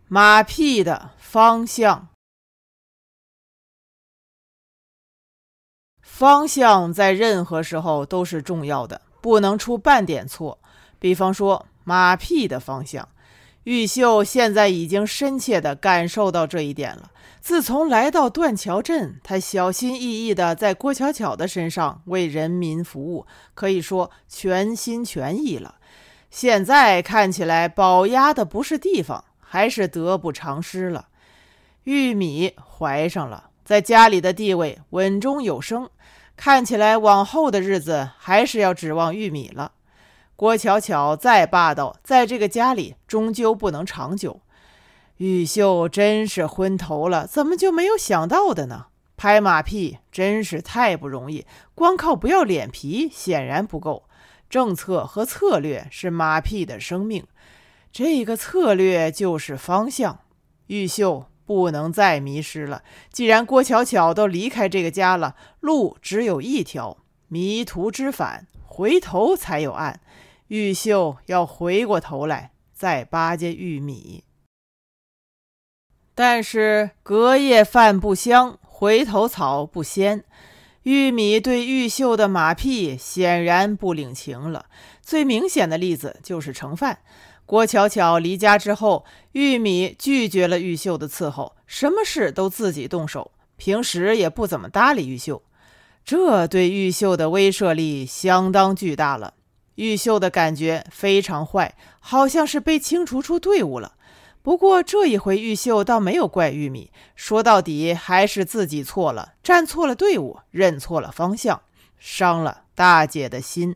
马屁的方向。方向在任何时候都是重要的，不能出半点错。比方说马屁的方向，玉秀现在已经深切地感受到这一点了。自从来到断桥镇，他小心翼翼地在郭巧巧的身上为人民服务，可以说全心全意了。现在看起来保压的不是地方，还是得不偿失了。玉米怀上了，在家里的地位稳中有升，看起来往后的日子还是要指望玉米了。郭巧巧再霸道，在这个家里终究不能长久。玉秀真是昏头了，怎么就没有想到的呢？拍马屁真是太不容易，光靠不要脸皮显然不够。政策和策略是马屁的生命，这个策略就是方向。玉秀不能再迷失了，既然郭巧巧都离开这个家了，路只有一条，迷途知返，回头才有岸。玉秀要回过头来再巴结玉米。但是隔夜饭不香，回头草不鲜。玉米对玉秀的马屁显然不领情了。最明显的例子就是盛饭。郭巧巧离家之后，玉米拒绝了玉秀的伺候，什么事都自己动手，平时也不怎么搭理玉秀。这对玉秀的威慑力相当巨大了。玉秀的感觉非常坏，好像是被清除出队伍了。不过这一回玉秀倒没有怪玉米，说到底还是自己错了，站错了队伍，认错了方向，伤了大姐的心。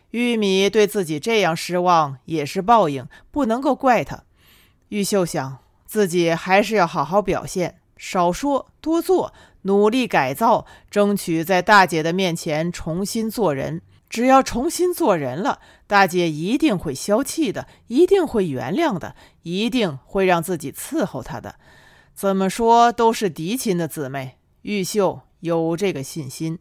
玉米对自己这样失望也是报应，不能够怪他。玉秀想，自己还是要好好表现，少说多做，努力改造，争取在大姐的面前重新做人。只要重新做人了，大姐一定会消气的，一定会原谅的，一定会让自己伺候她的。怎么说都是嫡亲的姊妹，玉秀有这个信心。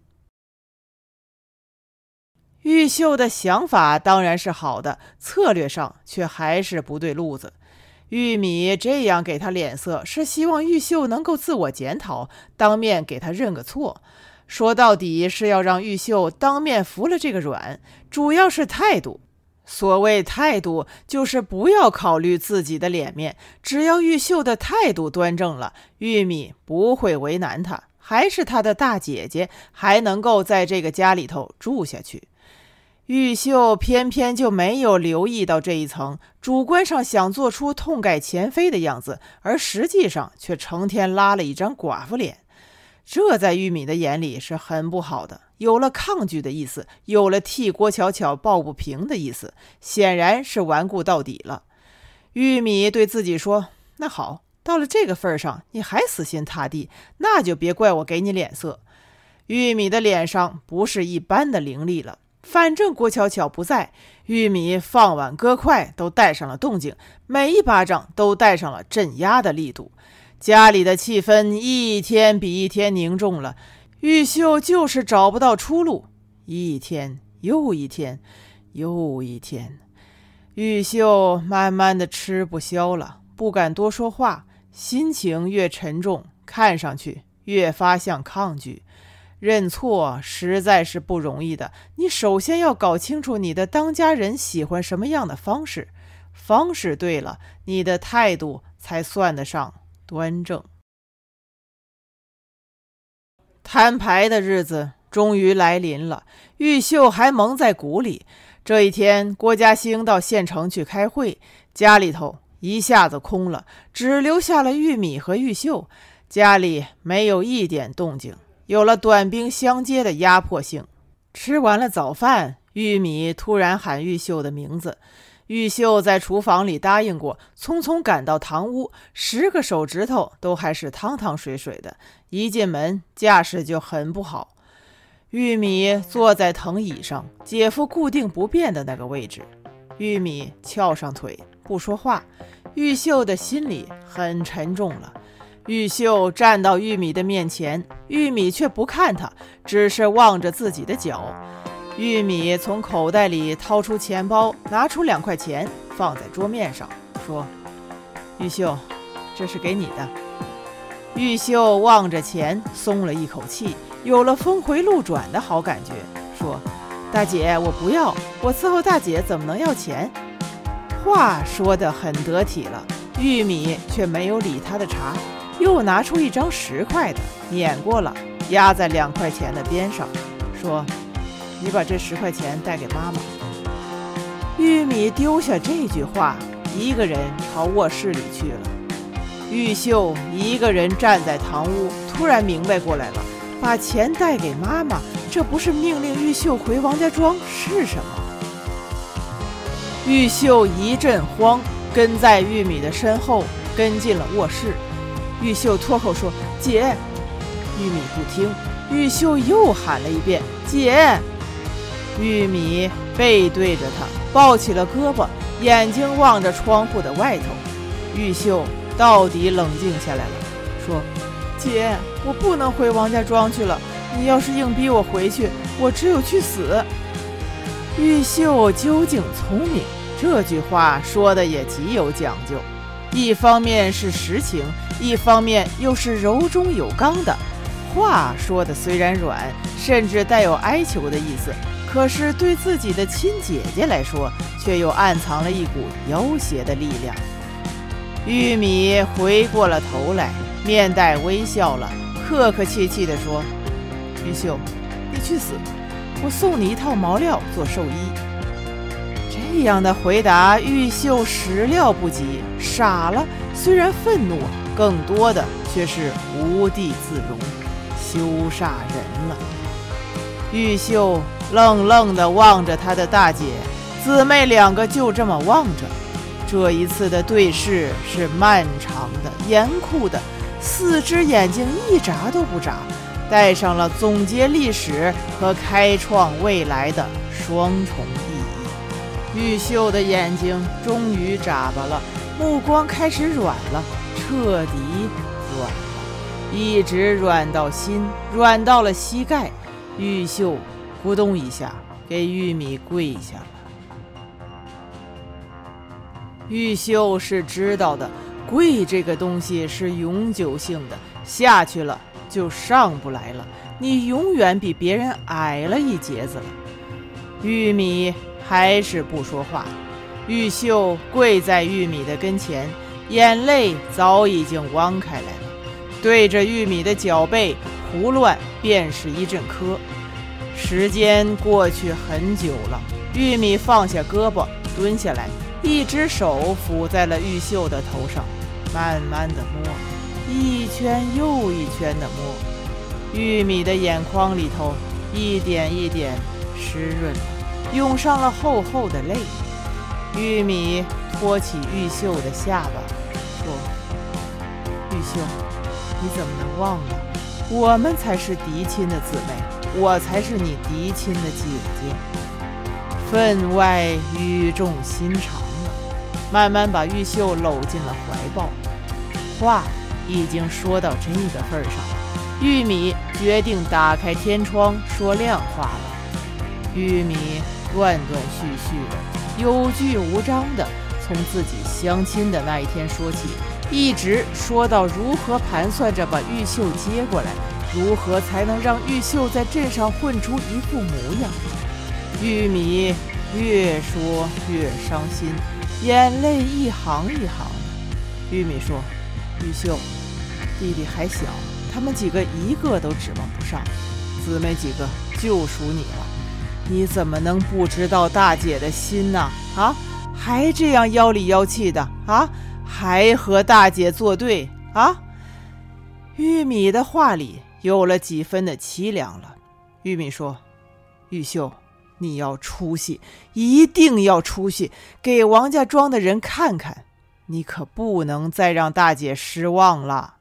玉秀的想法当然是好的，策略上却还是不对路子。玉米这样给他脸色，是希望玉秀能够自我检讨，当面给他认个错。说到底是要让玉秀当面服了这个软，主要是态度。所谓态度，就是不要考虑自己的脸面，只要玉秀的态度端正了，玉米不会为难他，还是他的大姐姐，还能够在这个家里头住下去。玉秀偏偏就没有留意到这一层，主观上想做出痛改前非的样子，而实际上却成天拉了一张寡妇脸。这在玉米的眼里是很不好的，有了抗拒的意思，有了替郭巧巧抱不平的意思，显然是顽固到底了。玉米对自己说，那好，到了这个份上，你还死心塌地，那就别怪我给你脸色。玉米的脸上不是一般的凌厉了，反正郭巧巧不在，玉米放碗搁筷都带上了动静，每一巴掌都带上了镇压的力度。家里的气氛一天比一天凝重了，玉秀就是找不到出路，一天又一天又一天。玉秀慢慢的吃不消了，不敢多说话，心情越沉重，看上去越发像抗拒。认错实在是不容易的，你首先要搞清楚你的当家人喜欢什么样的方式，方式对了，你的态度才算得上端正。摊牌的日子终于来临了，玉秀还蒙在鼓里。这一天，郭嘉兴到县城去开会，家里头一下子空了，只留下了玉米和玉秀。家里没有一点动静，有了短兵相接的压迫性。吃完了早饭，玉米突然喊玉秀的名字。玉秀在厨房里答应过，匆匆赶到堂屋，10个手指头都还是汤汤水水的，一进门架势就很不好。玉米坐在藤椅上，姐夫固定不变的那个位置。玉米翘上腿不说话，玉秀的心里很沉重了。玉秀站到玉米的面前，玉米却不看他，只是望着自己的脚。玉米从口袋里掏出钱包，拿出2块钱放在桌面上，说：玉秀，这是给你的。”玉秀望着钱，松了一口气，有了峰回路转的好感觉，说：“大姐，我不要，我伺候大姐怎么能要钱？”话说得很得体了，玉米却没有理他的茬，又拿出一张10块的，碾过了，压在2块钱的边上，说：“你把这10块钱带给妈妈。”玉米丢下这句话，一个人朝卧室里去了。玉秀一个人站在堂屋，突然明白过来了，把钱带给妈妈，这不是命令玉秀回王家庄是什么？玉秀一阵慌，跟在玉米的身后，跟进了卧室。玉秀脱口说：“姐！”玉米不听，玉秀又喊了一遍：“姐！”玉米背对着他，抱起了胳膊，眼睛望着窗户的外头。玉秀到底冷静下来了，说：“姐，我不能回王家庄去了，你要是硬逼我回去，我只有去死。”玉秀究竟聪明，这句话说的也极有讲究，一方面是实情，一方面又是柔中有刚的。话说的虽然软，甚至带有哀求的意思，可是对自己的亲姐姐来说，却又暗藏了一股要挟的力量。玉米回过了头来，面带微笑了，客客气气地说：“玉秀，你去死，我送你一套毛料做寿衣。”这样的回答，玉秀始料不及，傻了，虽然愤怒，更多的却是无地自容，羞煞人了。玉秀愣愣地望着她的大姐，姊妹2个就这么望着。这一次的对视是漫长的、严酷的，4只眼睛一眨都不眨，带上了总结历史和开创未来的双重意义。玉秀的眼睛终于眨巴了，目光开始软了，彻底软了，一直软到心，软到了膝盖。玉秀咕咚一下给玉米跪下了。玉秀是知道的，跪这个东西是永久性的，下去了就上不来了，你永远比别人矮了一截子了。玉米还是不说话，玉秀跪在玉米的跟前，眼泪早已经汪开来了，对着玉米的脚背胡乱便是一阵磕。时间过去很久了，玉米放下胳膊，蹲下来，一只手抚在了玉秀的头上，慢慢的摸，一圈又一圈的摸。玉米的眼眶里头一点一点湿润了，涌上了厚厚的泪。玉米托起玉秀的下巴，说：“玉秀，你怎么能忘了？我们才是嫡亲的姊妹，我才是你嫡亲的姐姐。”分外语重心长了，慢慢把玉秀搂进了怀抱。话已经说到这个份上了，玉米决定打开天窗说亮话了。玉米断断续续的，有句无章的，从自己相亲的那一天说起，一直说到如何盘算着把玉秀接过来，如何才能让玉秀在镇上混出一副模样。玉米越说越伤心，眼泪一行一行的。玉米说：“玉秀，弟弟还小，他们几个一个都指望不上，姊妹几个就属你了，你怎么能不知道大姐的心呢？啊，还这样妖里妖气的啊，还和大姐作对啊！”玉米的话里有了几分的凄凉了。玉米说：“玉秀，你要出息，一定要出息，给王家庄的人看看，你可不能再让大姐失望了。”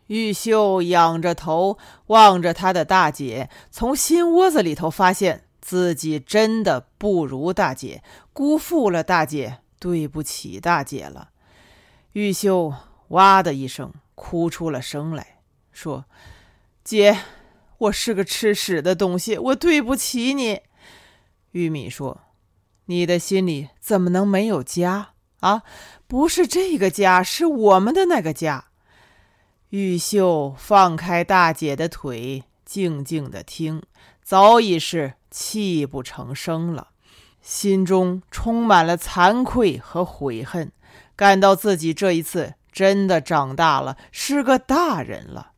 玉秀仰着头望着他的大姐，从心窝子里头发现自己真的不如大姐，辜负了大姐，对不起大姐了。玉秀哇的一声哭出了声来，说：“姐，我是个吃屎的东西，我对不起你。”玉米说：“你的心里怎么能没有家啊，不是这个家，是我们的那个家。玉秀放开大姐的腿，静静地听，早已是泣不成声了，心中充满了惭愧和悔恨，感到自己这一次真的长大了，是个大人了。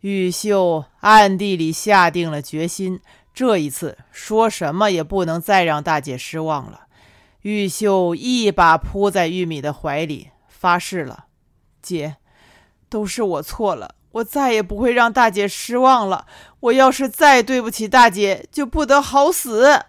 玉秀暗地里下定了决心，这一次说什么也不能再让大姐失望了。玉秀一把扑在玉米的怀里，发誓了：姐，都是我错了，我再也不会让大姐失望了。我要是再对不起大姐，就不得好死。